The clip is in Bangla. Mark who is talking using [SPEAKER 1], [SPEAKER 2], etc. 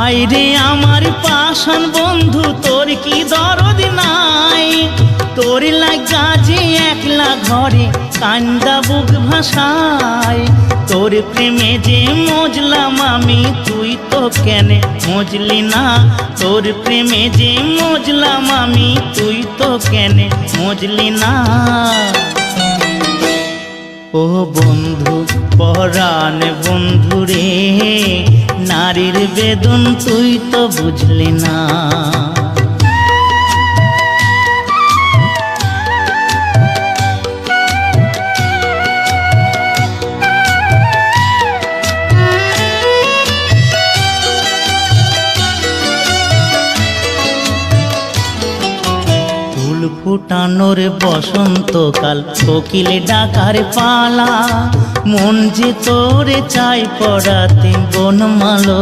[SPEAKER 1] হায়রে আমার পাষাণ বন্ধু, তোর কি দরদ নাই? তোর লাগা যে একলা ঘরে কান্দা বুক ভাসায়। তোর প্রেমে যে মজলাম আমি, তুই তো কেনে মজলি না? তোর প্রেমে যে মজলাম আমি, তুই তো কেনে মজলি না? ও বন্ধু পরাণ বন্ধু রে, নারীর বেদন তুই তো বুঝলি না। ফুটানোর বসন্তকাল, কোকিলে ডাকার পালা, মন যে তোরে চাই পড়াতে বনমালো।